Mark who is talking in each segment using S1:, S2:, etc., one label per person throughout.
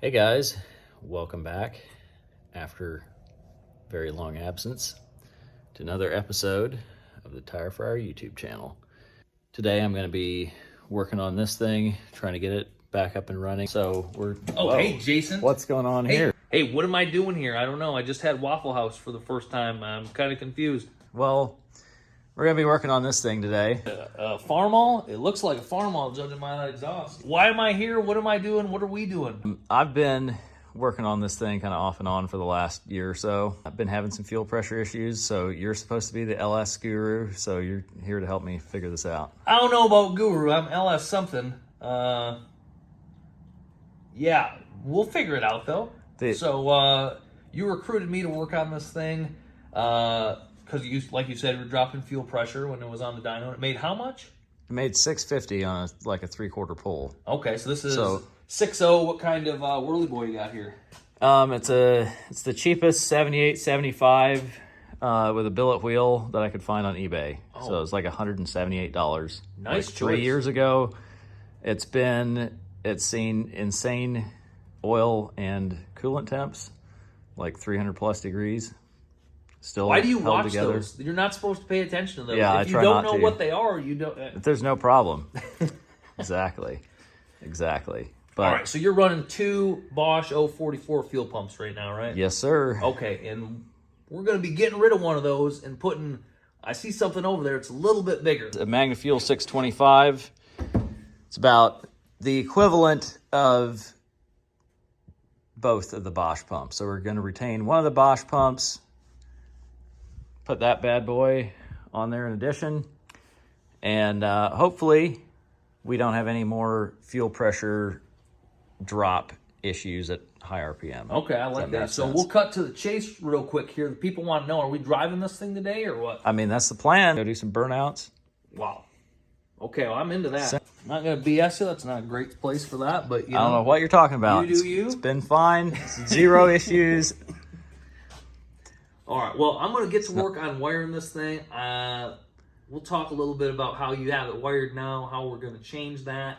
S1: Hey guys, welcome back after very long absence to another episode of the Tire Fryer YouTube channel. Today I'm going to be working on this thing, trying to get it back up and running. So we're...
S2: Oh, hey, Jason.
S1: What's going on here?
S2: Hey, what am I doing here? I don't know. I just had Waffle House for the first time. I'm kind of confused.
S1: Well, we're going to be working on this thing today.
S2: Farmall? It looks like a Farmall, judging my exhaust. Why am I here? What am I doing? What are we doing?
S1: I've been working on this thing kind of off and on for the last year or so. I've been having some fuel pressure issues, so you're supposed to be the LS guru, so you're here to help me figure this out.
S2: I don't know about guru. I'm LS something. Yeah, we'll figure it out, though. So you recruited me to work on this thing because you, like you said, we're dropping fuel pressure when it was on the dyno. It made how much?
S1: It made 650 on like a 3/4 pull.
S2: Okay, so this is 6.0. What kind of whirly boy you got here?
S1: It's the cheapest 78.75 with a billet wheel that I could find on eBay. Oh. So it's like $178.
S2: Nice
S1: like
S2: choice.
S1: 3 years ago. It's seen insane oil and coolant temps, like 300 plus degrees. Still,
S2: why do you
S1: held
S2: watch
S1: together.
S2: those? You're not supposed to pay attention to those.
S1: Yeah,
S2: if you don't know what they are, you don't.
S1: If there's no problem. Exactly. But,
S2: all right, so you're running two Bosch 044 fuel pumps right now, right?
S1: Yes, sir.
S2: Okay, and we're going to be getting rid of one of those and putting. I see something over there. It's a little bit bigger.
S1: A MagnaFuel 625. It's about the equivalent of both of the Bosch pumps. So we're going to retain one of the Bosch pumps, put that bad boy on there in addition, and hopefully we don't have any more fuel pressure drop issues at high RPM.
S2: Okay, I like that. So we'll cut to the chase real quick here. The people want to know, are we driving this thing today or what?
S1: I mean, that's the plan. Go do some burnouts.
S2: Wow. Okay, well, I'm into that. I'm not going to BS you. That's not a great place for that, but
S1: I don't know what you're talking about.
S2: You do you.
S1: It's been fine. Zero issues.
S2: All right, well, I'm going to get to work on wiring this thing. We'll talk a little bit about how you have it wired now, how we're going to change that.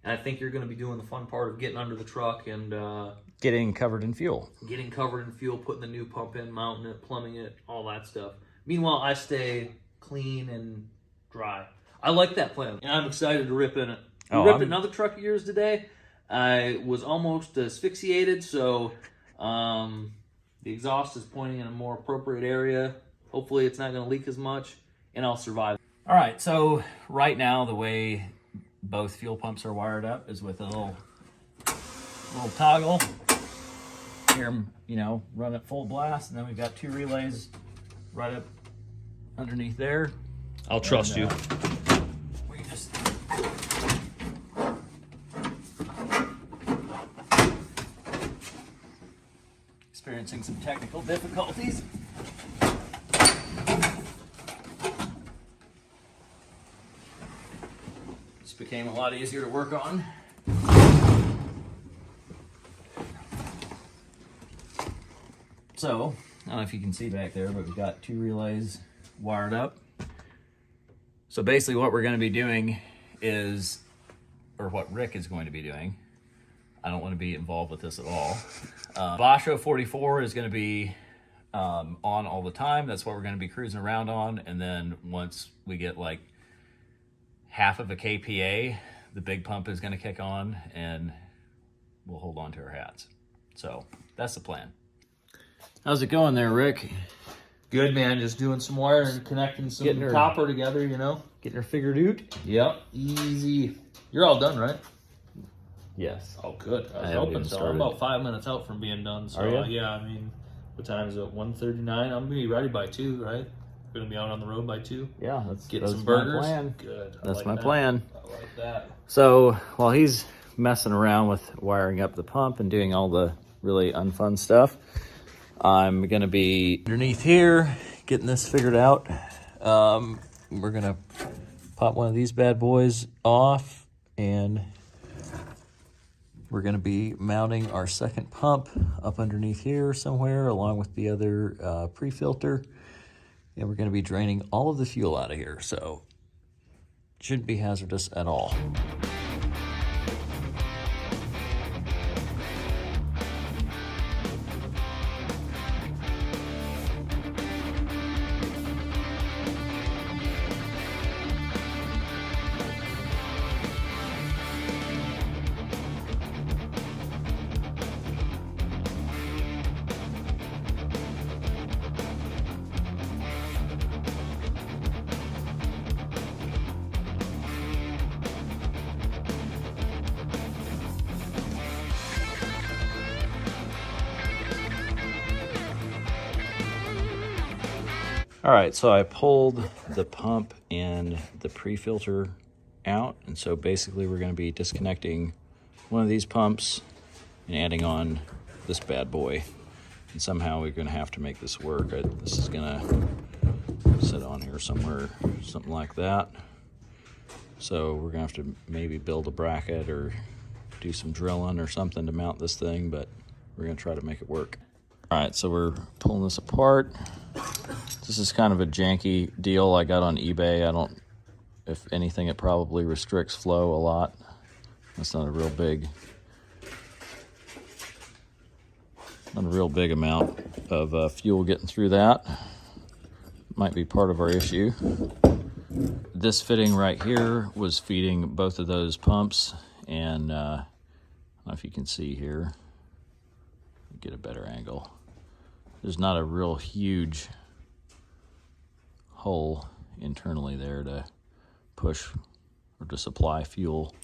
S2: And I think you're going to be doing the fun part of getting under the truck and...
S1: getting covered in fuel.
S2: Getting covered in fuel, putting the new pump in, mounting it, plumbing it, all that stuff. Meanwhile, I stay clean and dry. I like that plan, and I'm excited to rip in it. We ripped another truck of yours today. I was almost asphyxiated, so the exhaust is pointing in a more appropriate area. Hopefully it's not going to leak as much, and I'll survive.
S1: All right, so right now the way both fuel pumps are wired up is with a little toggle. Here, run it full blast, and then we've got two relays right up underneath there.
S2: I'll trust you.
S1: We just experiencing some technical difficulties. This became a lot easier to work on. So, I don't know if you can see back there, but we've got two relays wired up. So basically what we're going to be doing is, or what Rick is going to be doing, I don't want to be involved with this at all. Bosch 044 is going to be on all the time. That's what we're going to be cruising around on. And then once we get like half of a kPa, the big pump is going to kick on and we'll hold on to our hats. So that's the plan. How's it going there, Rick?
S2: Good, man. Just doing some wiring, connecting some copper together,
S1: Getting her figured out?
S2: Yep. Easy. You're all done, right?
S1: Yes.
S2: Oh, good. I was hoping so. I'm about 5 minutes out from being done. So,
S1: are you?
S2: Yeah, I mean, what time is it? 1:39? I'm going to be ready by 2, right? Going to be out on the road by 2?
S1: Yeah,
S2: Getting some burgers.
S1: Plan.
S2: Good.
S1: That's my plan.
S2: I like that.
S1: So while he's messing around with wiring up the pump and doing all the really unfun stuff, I'm going to be underneath here getting this figured out. We're going to pop one of these bad boys off, and we're going to be mounting our second pump up underneath here somewhere along with the other pre-filter. And we're going to be draining all of the fuel out of here, so it shouldn't be hazardous at all. All right, so I pulled the pump and the pre-filter out, and so basically we're going to be disconnecting one of these pumps and adding on this bad boy. And somehow we're going to have to make this work. This is going to sit on here somewhere, something like that. So we're going to have to maybe build a bracket or do some drilling or something to mount this thing, but we're going to try to make it work. All right, so we're pulling this apart. This is kind of a janky deal I got on eBay. If anything, it probably restricts flow a lot. That's not a real big amount of fuel getting through that. Might be part of our issue. This fitting right here was feeding both of those pumps, and I don't know if you can see here. Get a better angle. There's not a real huge hole internally there to push or to supply fuel.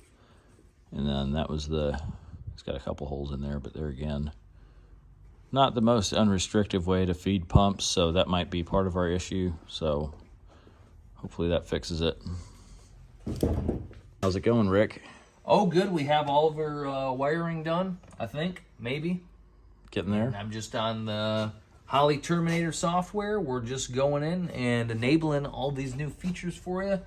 S1: And then that was it's got a couple holes in there, but there again, not the most unrestrictive way to feed pumps, so that might be part of our issue. So hopefully that fixes it. How's it going, Rick?
S2: Oh, good. We have all of our wiring done, I think, maybe.
S1: Getting there?
S2: I'm just on the Holly Terminator software. We're just going in and enabling all these new features for you.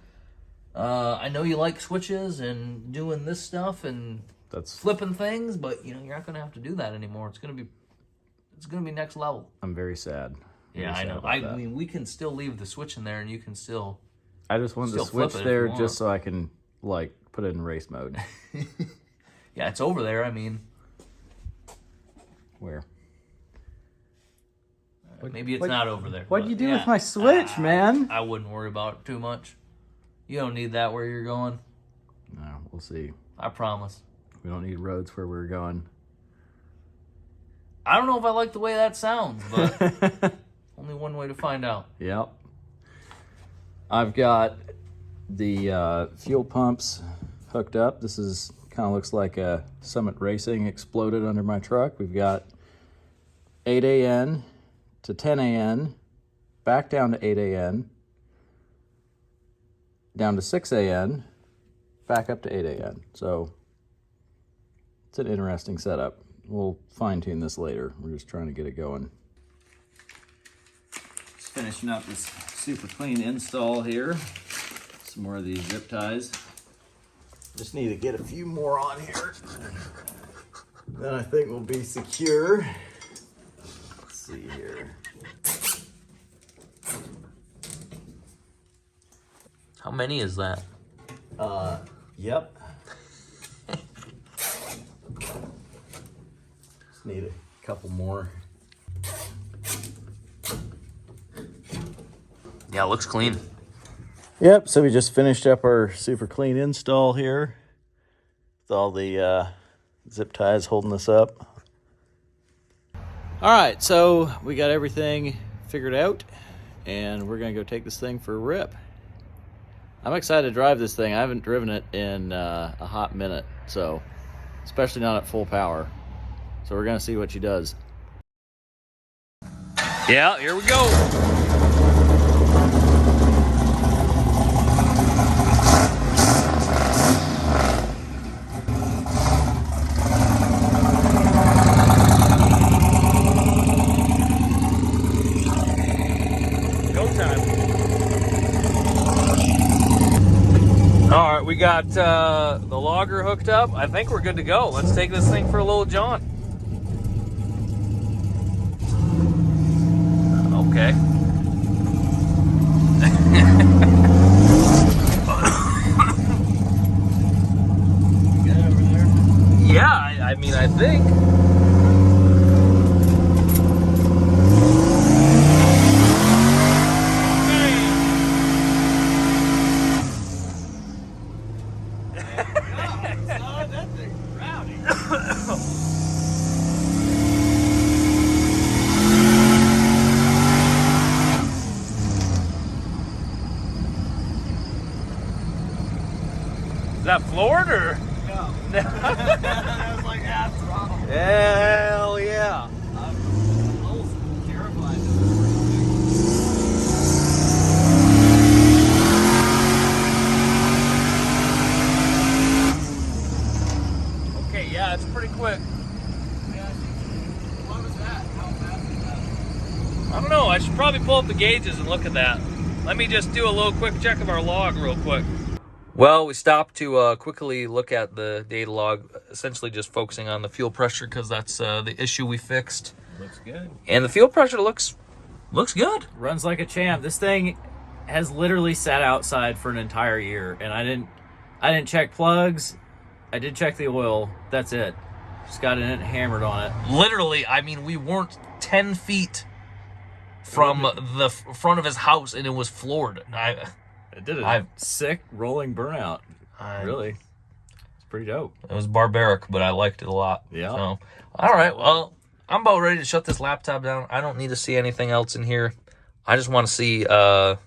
S2: I know you like switches and doing this stuff and flipping things, but you're not going to have to do that anymore. It's going to be next level.
S1: I'm very sad.
S2: Yeah, I know. I mean, we can still leave the switch in there, and you can still.
S1: I just want the switch there just so I can put it in race mode.
S2: Yeah, it's over there. I mean,
S1: where?
S2: Maybe it's not over there.
S1: What'd you do with my switch, man?
S2: I wouldn't worry about it too much. You don't need that where you're going.
S1: No, we'll see.
S2: I promise.
S1: We don't need roads where we're going.
S2: I don't know if I like the way that sounds, but only one way to find out.
S1: Yep. I've got the fuel pumps hooked up. This is kind of looks like a Summit Racing exploded under my truck. We've got 8 AN to 10 AN, back down to 8 AN, down to 6 AN, back up to 8 AN. So it's an interesting setup. We'll fine tune this later. We're just trying to get it going. Just finishing up this super clean install here. Some more of these zip ties. Just need to get a few more on here. Then I think we'll be secure. Let's see here.
S2: How many is that?
S1: Yep. Just need a couple more.
S2: Yeah, it looks clean.
S1: Yep, so we just finished up our super clean install here with all the zip ties holding us up. All right, so we got everything figured out, and we're going to go take this thing for a rip. I'm excited to drive this thing. I haven't driven it in a hot minute, so especially not at full power. So we're going to see what she does.
S2: Yeah, here we go. All right, we got the logger hooked up. I think we're good to go. Let's take this thing for a little jaunt. Okay.
S1: Good over there?
S2: Yeah, I mean, I think. Is that floored or?
S3: No. That was like half throttle.
S2: Hell yeah.
S3: I'm almost terrified of this.
S2: I should probably pull up the gauges and look at that. Let me just do a little quick check of our log real quick. Well, we stopped to quickly look at the data log, essentially just focusing on the fuel pressure because that's the issue we fixed.
S1: Looks good.
S2: And the fuel pressure looks good.
S1: Runs like a champ. This thing has literally sat outside for an entire year, and I didn't check plugs. I did check the oil. That's it. Just got it hammered on it.
S2: Literally, I mean, we weren't 10 feet from the front of his house, and it was floored.
S1: It did a sick rolling burnout. Really. It's pretty dope.
S2: It was barbaric, but I liked it a lot.
S1: Yeah.
S2: So, all right, well, I'm about ready to shut this laptop down. I don't need to see anything else in here. I just want to see some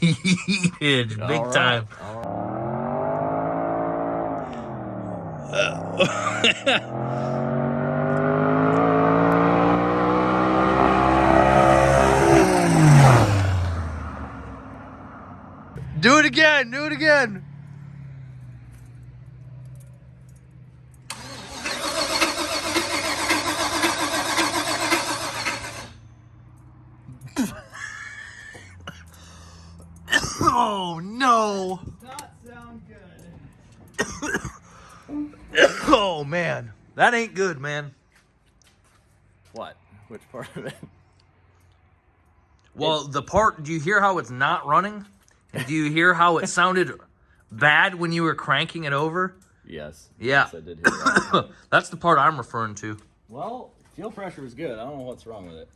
S2: yeetage, big
S1: All right.
S2: time.
S1: All right.
S2: Do it again. Do it again. Oh no.
S1: Not sound good.
S2: Oh man. That ain't good, man.
S1: What? Which part of it?
S2: Well, the part, do you hear how it's not running? And do you hear how it sounded bad when you were cranking it over?
S1: Yes.
S2: Yeah.
S1: Yes, I did hear that.
S2: That's the part I'm referring to.
S1: Well, fuel pressure was good. I don't know what's wrong with it.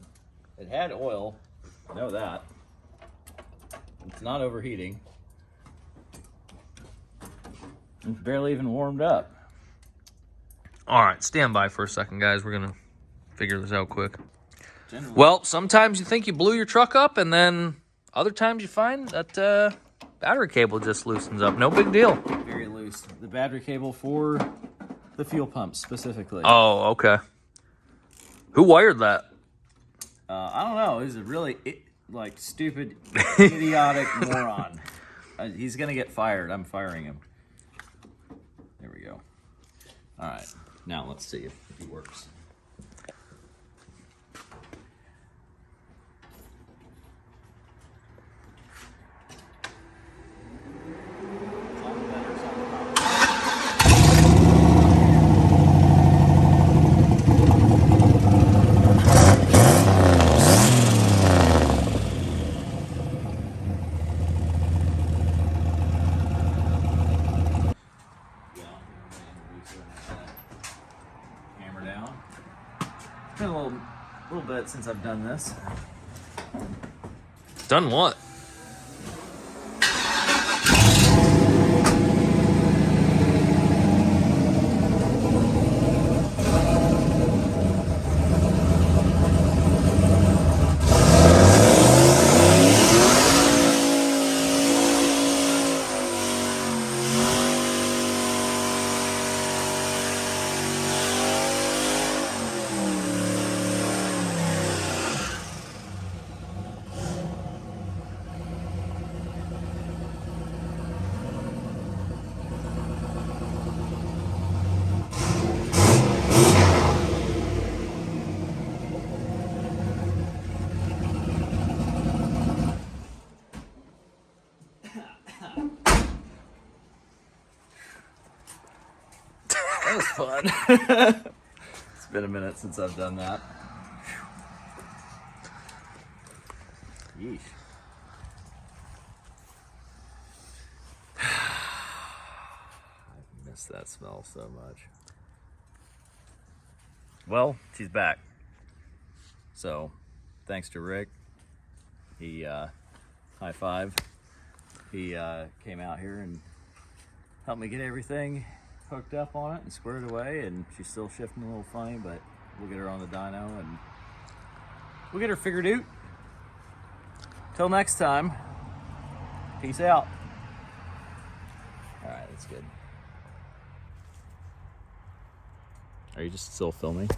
S1: It had oil. I know that. It's not overheating. It's barely even warmed up.
S2: All right, stand by for a second, guys. We're going to figure this out quick. Well, sometimes you think you blew your truck up, and then other times you find that battery cable just loosens up. No big deal.
S1: Very loose. The battery cable for the fuel pump specifically.
S2: Oh, okay. Who wired that?
S1: I don't know. He's a really stupid, idiotic moron. He's gonna get fired. I'm firing him. There we go. All right. Now let's see if he works. Hammer down. It's been a little bit since I've done this.
S2: Done what?
S1: That was fun. It's been a minute since I've done that. Yeesh. I miss that smell so much. Well, she's back. So, thanks to Rick. He, high five. He came out here and helped me get everything hooked up on it and squared away, and she's still shifting a little funny, but we'll get her on the dyno and we'll get her figured out. Till next time, peace out. All right, that's good. Are you just still filming?